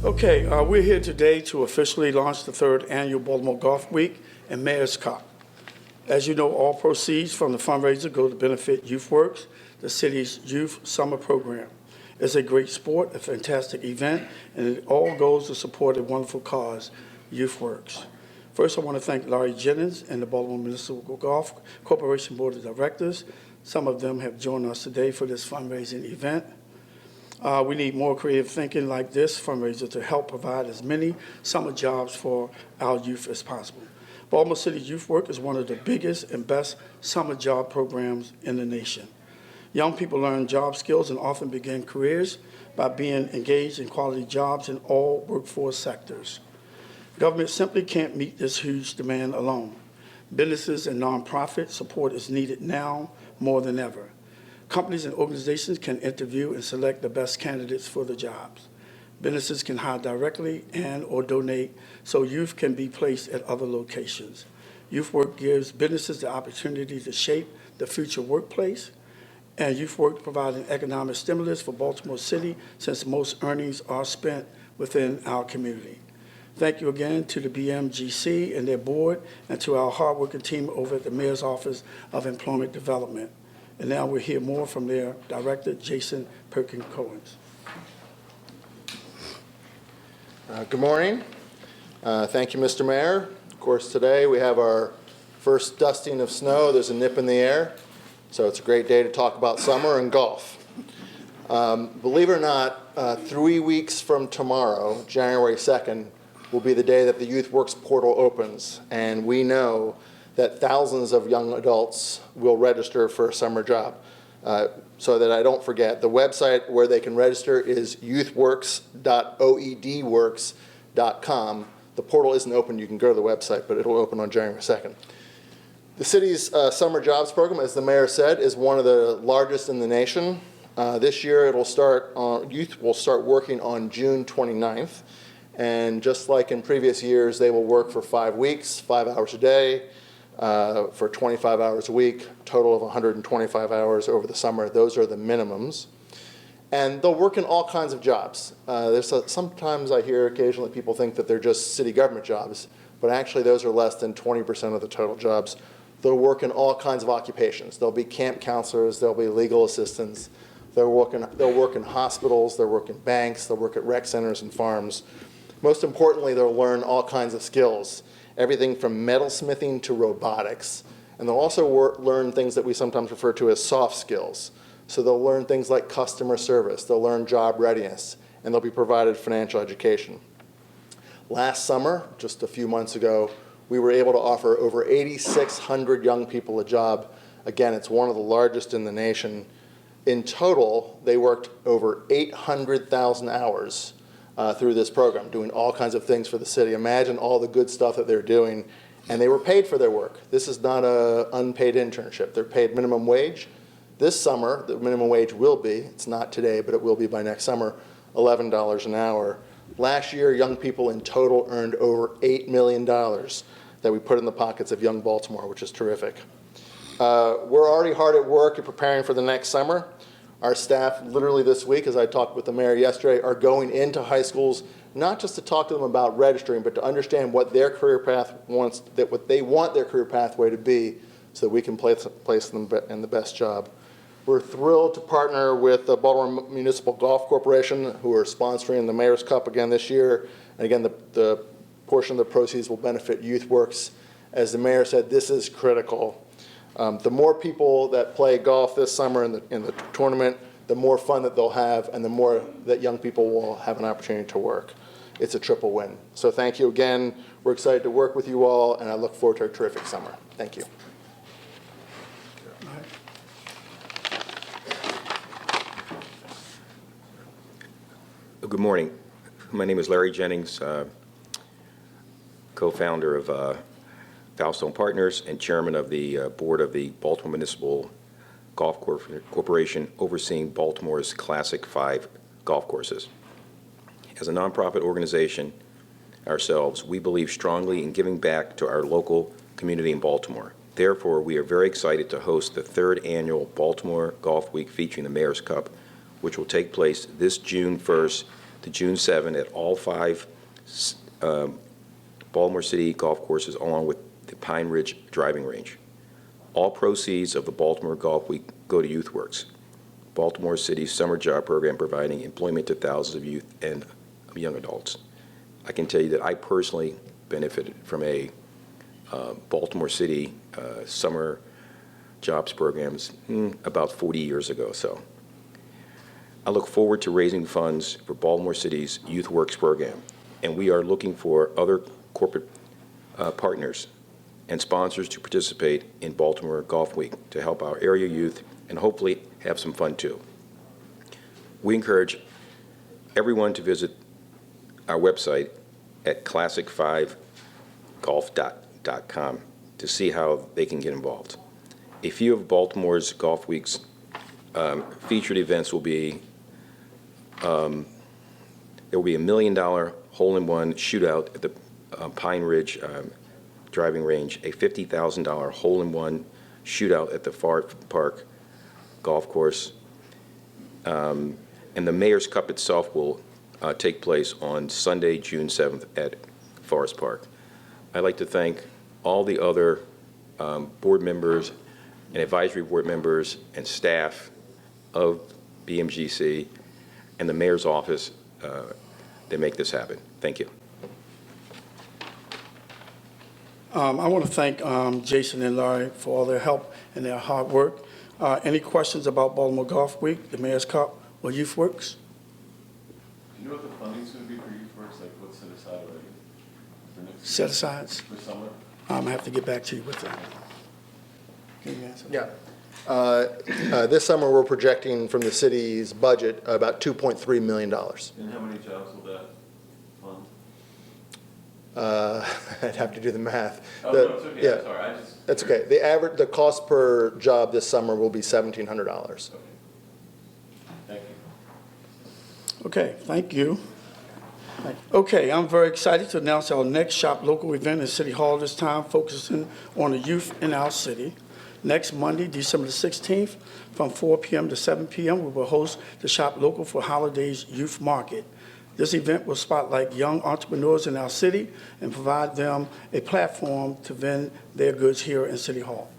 Okay, we're here today to officially launch the third annual Baltimore Golf Week and Mayor's Cup. As you know, all proceeds from the fundraiser go to benefit YouthWorks, the city's youth summer program. It's a great sport, a fantastic event, and it all goes to support a wonderful cause, YouthWorks. First, I want to thank Larry Jennings and the Baltimore Municipal Golf Corporation Board of Directors. Some of them have joined us today for this fundraising event. We need more creative thinking like this fundraiser to help provide as many summer jobs for our youth as possible. Baltimore City Youth Work is one of the biggest and best summer job programs in the nation. Young people learn job skills and often begin careers by being engaged in quality jobs in all workforce sectors. Government simply can't meet this huge demand alone. Businesses and nonprofit support is needed now more than ever. Companies and organizations can interview and select the best candidates for the jobs. Businesses can hire directly and or donate so youth can be placed at other locations. Youth Work gives businesses the opportunity to shape the future workplace, and Youth Work provides an economic stimulus for Baltimore City since most earnings are spent within our community. Thank you again to the BMGC and their board and to our hardworking team over at the Mayor's Office of Employment Development. And now we'll hear more from their director, Jason Perkins-Cohen. Good morning. Thank you, Mr. Mayor. Of course, today we have our first dusting of snow. There's a nip in the air, so it's a great day to talk about summer and golf. Believe it or not, 3 weeks from tomorrow, January 2nd, will be the day that the Youth Works portal opens, and we know that thousands of young adults will register for a summer job. So that I don't forget, the website where they can register is youthworks.oedworks.com. The portal isn't open. You can go to the website, but it'll open on January 2nd. The city's summer jobs program, as the mayor said, is one of the largest in the nation. This year, youth will start working on June 29th. And just like in previous years, they will work for 5 weeks, 5 hours a day, for 25 hours a week, total of 125 hours over the summer. Those are the minimums. And they'll work in all kinds of jobs. Sometimes I hear occasionally people think that they're just city government jobs, but actually those are less than 20% of the total jobs. They'll work in all kinds of occupations. They'll be camp counselors, they'll be legal assistants, they'll work in hospitals, they'll work in banks, they'll work at rec centers and farms. Most importantly, they'll learn all kinds of skills. Everything from metalsmithing to robotics. And they'll also learn things that we sometimes refer to as soft skills. So they'll learn things like customer service, they'll learn job readiness, and they'll be provided financial education. Last summer, just a few months ago, we were able to offer over 8,600 young people a job. Again, it's one of the largest in the nation. In total, they worked over 800,000 hours through this program, doing all kinds of things for the city. Imagine all the good stuff that they're doing, and they were paid for their work. This is not an unpaid internship. They're paid minimum wage. This summer, the minimum wage will be, it's not today, but it will be by next summer, $11 an hour. Last year, young people in total earned over $8 million that we put in the pockets of young Baltimore, which is terrific. We're already hard at work at preparing for the next summer. Our staff, literally this week, as I talked with the mayor yesterday, are going into high schools, not just to talk to them about registering, but to understand what their career path wants, what they want their career pathway to be, so that we can place them in the best job. We're thrilled to partner with the Baltimore Municipal Golf Corporation, who are sponsoring the Mayor's Cup again this year. And again, the portion of the proceeds will benefit YouthWorks. As the mayor said, this is critical. The more people that play golf this summer in the tournament, the more fun that they'll have, and the more that young people will have an opportunity to work. It's a triple win. So thank you again. We're excited to work with you all, and I look forward to a terrific summer. Thank you. Good morning. My name is Larry Jennings, co-founder of Foulstone Partners and chairman of the board of the Baltimore Municipal Golf Corporation, overseeing Baltimore's Classic 5 golf courses. As a nonprofit organization ourselves, we believe strongly in giving back to our local community in Baltimore. Therefore, we are very excited to host the third annual Baltimore Golf Week featuring the Mayor's Cup, which will take place this June 1st to June 7 at all 5 Baltimore City golf courses, along with the Pine Ridge driving range. All proceeds of the Baltimore Golf Week go to YouthWorks, Baltimore City's summer job program providing employment to thousands of youth and young adults. I can tell you that I personally benefited from a Baltimore City summer jobs programs about 40 years ago. So I look forward to raising funds for Baltimore City's YouthWorks program, and we are looking for other corporate partners and sponsors to participate in Baltimore Golf Week to help our area youth and hopefully have some fun too. We encourage everyone to visit our website at classic5golf.com to see how they can get involved. A few of Baltimore's Golf Week's featured events will be there will be $1 million hole-in-one shootout at the Pine Ridge driving range, a $50,000 hole-in-one shootout at the Forest Park golf course, and the Mayor's Cup itself will take place on Sunday, June 7th at Forest Park. I'd like to thank all the other board members and advisory board members and staff of BMGC and the Mayor's office that make this happen. Thank you. I want to thank Jason and Larry for all their help and their hard work. Any questions about Baltimore Golf Week, the Mayor's Cup, or YouthWorks? Do you know what the funding's going to be for YouthWorks? Like what's set aside already for next Set asides? for summer? I'm going to have to get back to you with that. Can you answer? Yeah. This summer, we're projecting from the city's budget about $2.3 million. And how many jobs will that fund? I'd have to do the math. Oh, no, it's okay. Yeah, I'm sorry. that's okay. The cost per job this summer will be $1,700. Okay. Thank you. Okay, thank you. Okay, I'm very excited to announce our next Shop Local event in City Hall this time, focusing on the youth in our city. Next Monday, December the 16th, from 4 p.m. to 7 p.m., we will host the Shop Local for Holidays Youth Market. This event will spotlight young entrepreneurs in our city and provide them a platform to vend their goods here in City Hall.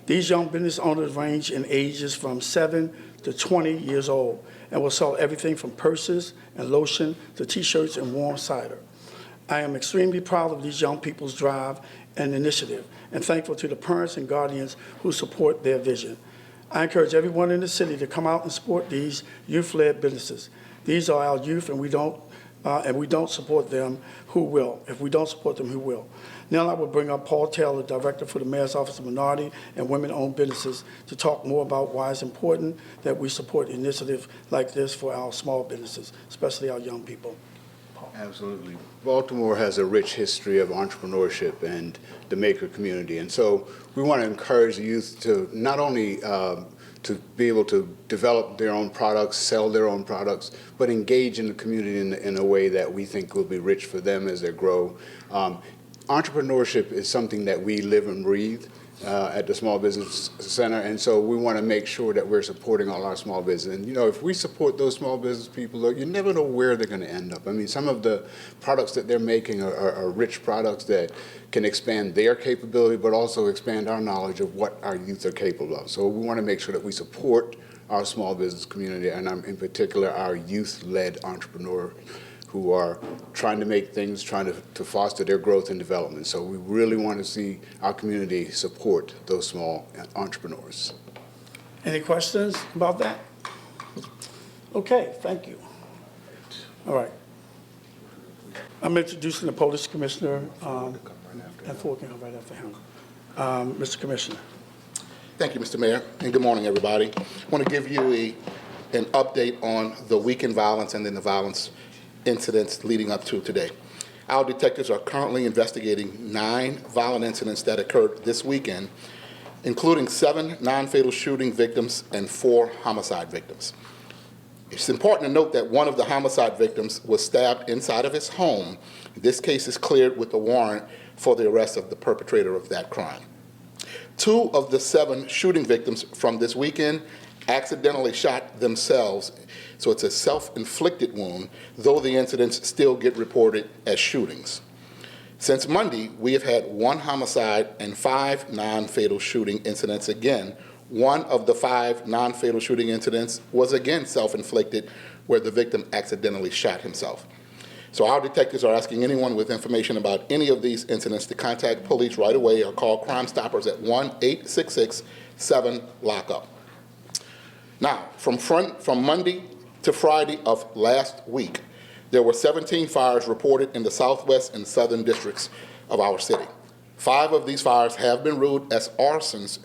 These young business owners range in ages from 7 to 20 years old and will sell everything from purses and lotion to T-shirts and warm cider. I am extremely proud of these young people's drive and initiative and thankful to the parents and guardians who support their vision. I encourage everyone in the city to come out and support these youth-led businesses. These are our youth, and we don't support them, who will? If we don't support them, who will? Now I will bring up Paul Taylor, Director for the Mayor's Office of Minority and Women-Owned Businesses, to talk more about why it's important that we support initiatives like this for our small businesses, especially our young people. Absolutely. Baltimore has a rich history of entrepreneurship and the maker community. And so we want to encourage the youth to not only to be able to develop their own products, sell their own products, but engage in the community in a way that we think will be rich for them as they grow. Entrepreneurship is something that we live and breathe at the Small Business Center, and so we want to make sure that we're supporting all our small business. And, you know, if we support those small business people, you never know where they're going to end up. I mean, some of the products that they're making are rich products that can expand their capability, but also expand our knowledge of what our youth are capable of. So we want to make sure that we support our small business community, and in particular our youth-led entrepreneurs who are trying to make things, trying to foster their growth and development. So we really want to see our community support those small entrepreneurs. Any questions about that? Okay, thank you. All right. I'm introducing the Police Commissioner, and Ford can come right after him. Mr. Commissioner. Thank you, Mr. Mayor, and good morning, everybody. I want to give you an update on the weekend violence and then the violence incidents leading up to today. Our detectives are currently investigating 9 violent incidents that occurred this weekend, including 7 non-fatal shooting victims and 4 homicide victims. It's important to note that one of the homicide victims was stabbed inside of his home. This case is cleared with a warrant for the arrest of the perpetrator of that crime. 2 of the 7 shooting victims from this weekend accidentally shot themselves, so it's a self-inflicted wound, though the incidents still get reported as shootings. Since Monday, we have had 1 homicide and 5 non-fatal shooting incidents. Again, one of the 5 non-fatal shooting incidents was again self-inflicted, where the victim accidentally shot himself. So our detectives are asking anyone with information about any of these incidents to contact police right away or call Crime Stoppers at 1-866-7-LOCK-UP. Now, from Monday to Friday of last week, there were 17 fires reported in the southwest and southern districts of our city. 5 of these fires have been ruled as arsons,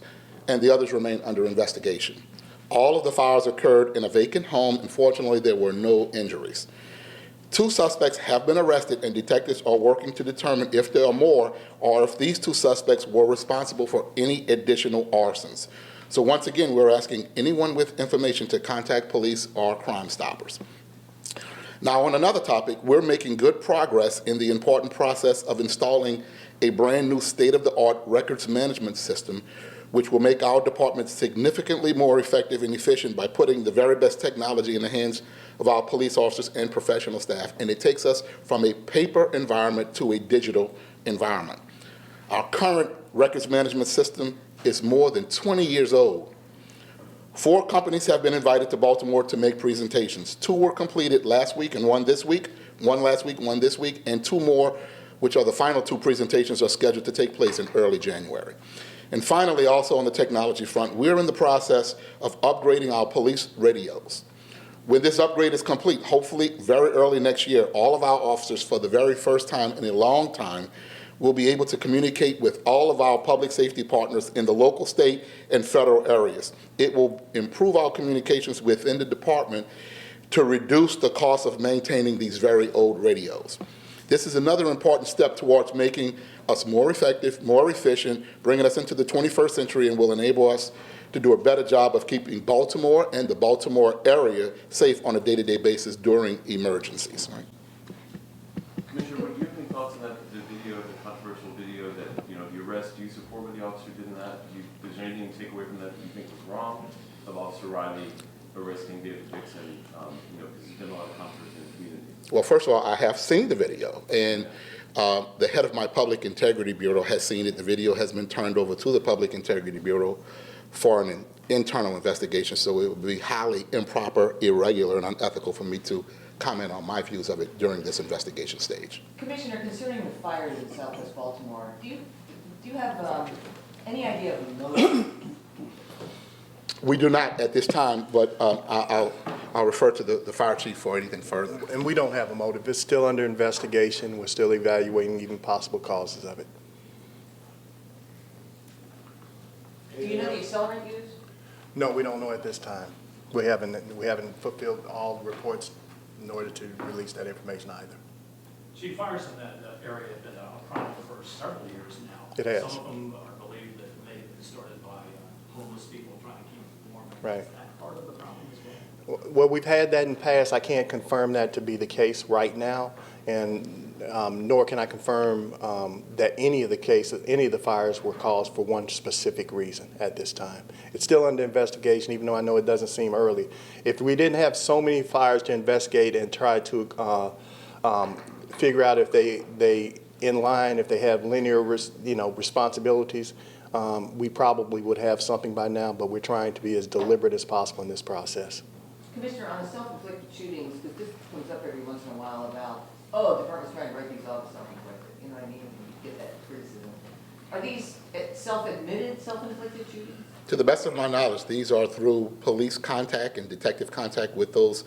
and the others remain under investigation. All of the fires occurred in a vacant home, and fortunately there were no injuries. 2 suspects have been arrested, and detectives are working to determine if there are more or if these 2 suspects were responsible for any additional arsons. So once again, we're asking anyone with information to contact police or Crime Stoppers. Now, on another topic, we're making good progress in the important process of installing a brand new state-of-the-art records management system, which will make our department significantly more effective and efficient by putting the very best technology in the hands of our police officers and professional staff. And it takes us from a paper environment to a digital environment. Our current records management system is more than 20 years old. 4 companies have been invited to Baltimore to make presentations. 2 were completed last week and 1 this week, 1 last week, 1 this week, and 2 more, which are the final 2 presentations, are scheduled to take place in early January. And finally, also on the technology front, we're in the process of upgrading our police radios. When this upgrade is complete, hopefully very early next year, all of our officers, for the very first time in a long time, will be able to communicate with all of our public safety partners in the local, state, and federal areas. It will improve our communications within the department to reduce the cost of maintaining these very old radios. This is another important step towards making us more effective, more efficient, bringing us into the 21st century, and will enable us to do a better job of keeping Baltimore and the Baltimore area safe on a day-to-day basis during emergencies. Commissioner, what do you have any thoughts on that, the video, the controversial video that, the arrest, do you support what the officer did in that? Is there anything to take away from that you think was wrong of Officer Riley arresting David Dixon, because there's been a lot of controversy in the community? Well, first of all, I have seen the video, and the head of my Public Integrity Bureau has seen it. The video has been turned over to the Public Integrity Bureau for an internal investigation, so it would be highly improper, irregular, and unethical for me to comment on my views of it during this investigation stage. Commissioner, concerning the fires in Southwest Baltimore, do you have any idea of the motive? We do not at this time, but I'll refer to the fire chief for anything further. And we don't have a motive. It's still under investigation. We're still evaluating even possible causes of it. Do you know the accelerant used? No, we don't know at this time. We haven't fulfilled all reports in order to release that information either. Chief, fires in that area have been a problem for several years now. It has. Some of them are believed that may have been started by homeless people trying to keep them warm. Right. Is that part of the problem as well? Well, we've had that in the past. I can't confirm that to be the case right now, and nor can I confirm that any of the fires were caused for one specific reason at this time. It's still under investigation, even though I know it doesn't seem early. If we didn't have so many fires to investigate and try to figure out if they in line, if they have linear, responsibilities, we probably would have something by now. But we're trying to be as deliberate as possible in this process. Commissioner, on the self-inflicted shootings, because this comes up every once in a while about, the department's trying to write these off as self-inflicted. You know what I mean? You get that criticism. Are these self-admitted self-inflicted shootings? To the best of my knowledge, these are through police contact and detective contact with those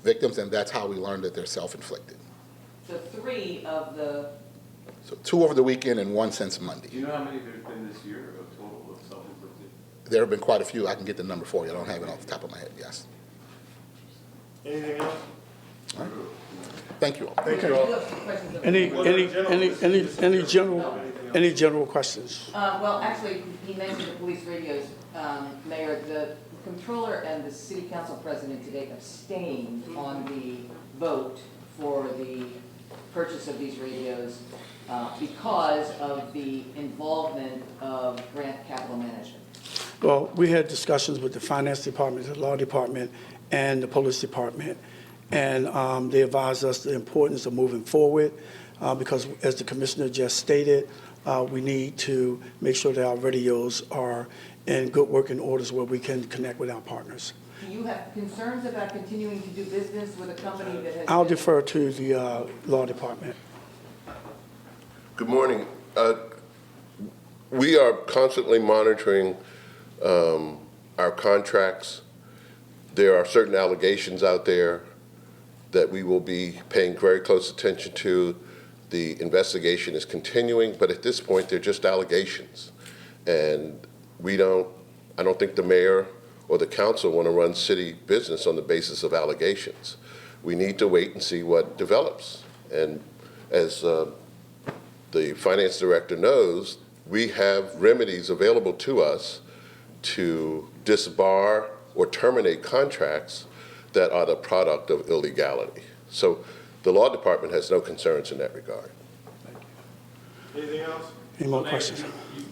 victims, and that's how we learned that they're self-inflicted. So 3 of the... So 2 over the weekend and 1 since Monday. Do you know how many there's been this year of total of self-inflicted? There have been quite a few. I can get the number for you. I don't have it off the top of my head, yes. Anything else? All right. Thank you all. Thank you I all. do have some questions of- Any general questions? Well, actually, he mentioned the police radios. Mayor, the controller and the city council president today abstained on the vote for the purchase of these radios because of the involvement of Grant Capital Management. Well, we had discussions with the finance department, the law department, and the police department, and they advised us the importance of moving forward because, as the commissioner just stated, we need to make sure that our radios are in good working orders where we can connect with our partners. Do you have concerns about continuing to do business with a company that has? I'll defer to the law department. Good morning. We are constantly monitoring our contracts. There are certain allegations out there that we will be paying very close attention to. The investigation is continuing, but at this point, they're just allegations. And I don't think the mayor or the council want to run city business on the basis of allegations. We need to wait and see what develops. And as the finance director knows, we have remedies available to us to disbar or terminate contracts that are the product of illegality. So the law department has no concerns in that regard. Anything else? Any more Mayor, questions?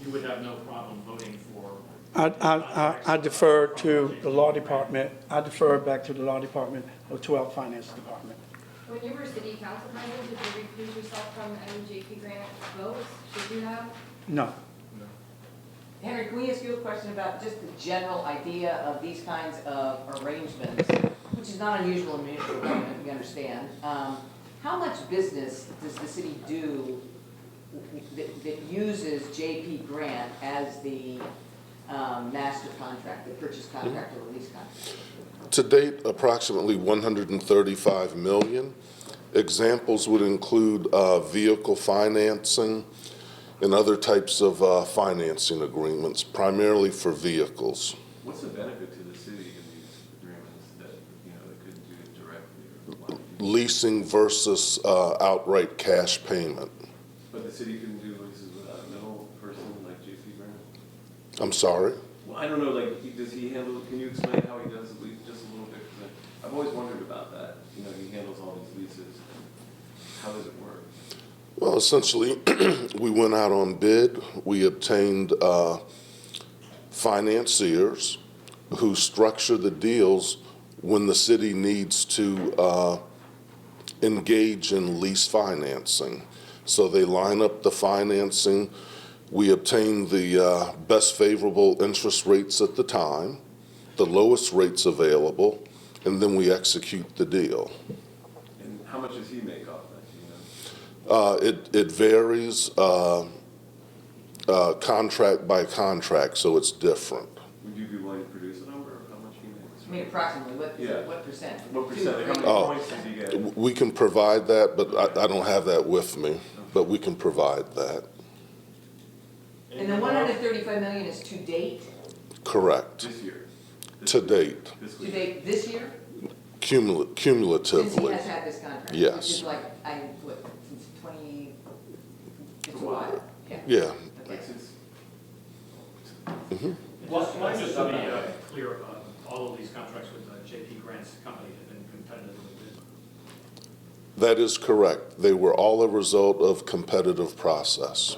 You would have no problem voting for. I defer to the law department. I defer back to the law department or to our finance department. When you were city council president, did you recuse yourself from any JP grant votes? Should you have? No. Henry, can we ask you a question about just the general idea of these kinds of arrangements, which is not unusual in municipal government, we understand. How much business does the city do that uses JP Grant as the master contract, the purchase contract or lease contract? To date, approximately 135 million. Examples would include vehicle financing and other types of financing agreements, primarily for vehicles. What's the benefit to the city in these agreements that, they couldn't do it directly? Or Leasing versus outright cash payment. but the city couldn't do leases without a middle person like JP Grant? I'm sorry? Well, I don't know, does he handle, can you explain how he does the lease just a little bit? 'Cause I've always wondered about that. He handles all these leases. How does it work? Well, essentially, we went out on bid. We obtained financiers who structure the deals when the city needs to engage in lease financing. So they line up the financing. We obtain the best favorable interest rates at the time, the lowest rates available, and then we execute the deal. And how much does he make off that, It varies contract by contract, so it's different. Would you be willing to produce a number of how much he makes? I mean, approximately, what percent? What percent, how many Oh. points does he get? We can provide that, but I don't have that with me, but we can provide that. And the 135 million is to date? Correct. This year? To date, Fiscal To year? date this year? Since he cumulatively. has had this contract? Yes. Which is like, since 20, it's a while, yeah. Yeah. Okay. Like since- Just to be clear, all of these contracts with JP Grant's company have been competitively bid. That is correct. They were all a result of competitive process.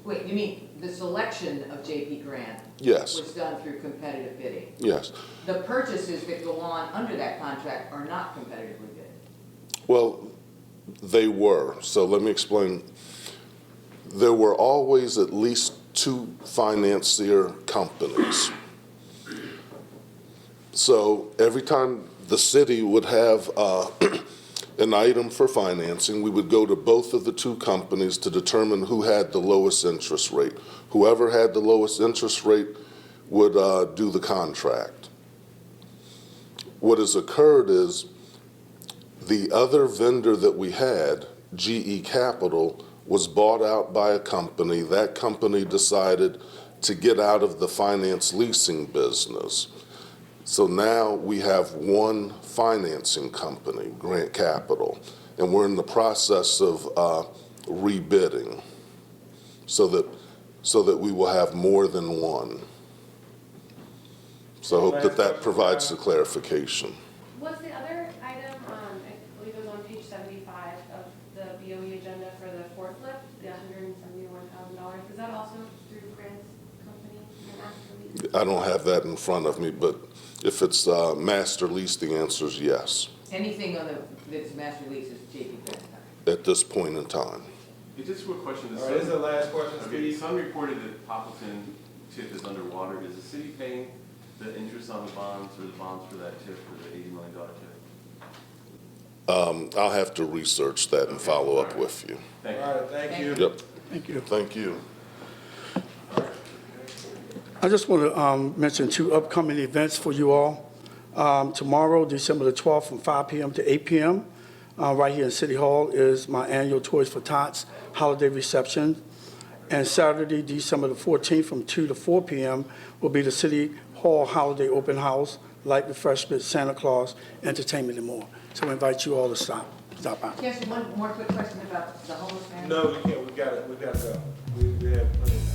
Wait, you mean the selection of JP Grant? Yes. Was done through competitive bidding? Yes. The purchases that go on under that contract are not competitively bid? Well, they were. So let me explain. There were always at least two financier companies. So every time the city would have an item for financing, we would go to both of the two companies to determine who had the lowest interest rate. Whoever had the lowest interest rate would do the contract. What has occurred is the other vendor that we had, GE Capital, was bought out by a company. That company decided to get out of the finance leasing business. So now we have one financing company, Grant Capital, and we're in the process of rebidding so that we will have more than one. So I hope that that provides the clarification. Was the other item, I believe it was on page 75 of the BOE agenda for the forklift, the $171,000, is that also through Grant's company, the master lease? I don't have that in front of me, but if it's master lease, the answer is yes, Anything on that's master lease is JP Grant. at this point in time. It's just a quick question. All right, this is the last question, Okay, Steve. Sun reported that Poppleton TIF is underwater. Is the city paying the interest on the bonds or the bonds for that TIF, for the $80 million TIF? I'll have to research that and follow up with you. Thank you. All right, thank you. Yep, Thank you. thank you. I just want to mention 2 upcoming events for you all. Tomorrow, December the 12th, from 5 p.m. to 8 p.m., right here in City Hall, is my annual Toys for Tots holiday reception. And Saturday, December the 14th, from 2 to 4 p.m., will be the City Hall Holiday Open House, light refreshment, Santa Claus, entertainment, and more. So I invite you all to stop by. Can I ask you one more quick question about the homeless man? No, you can't, we gotta go. We have plenty of time.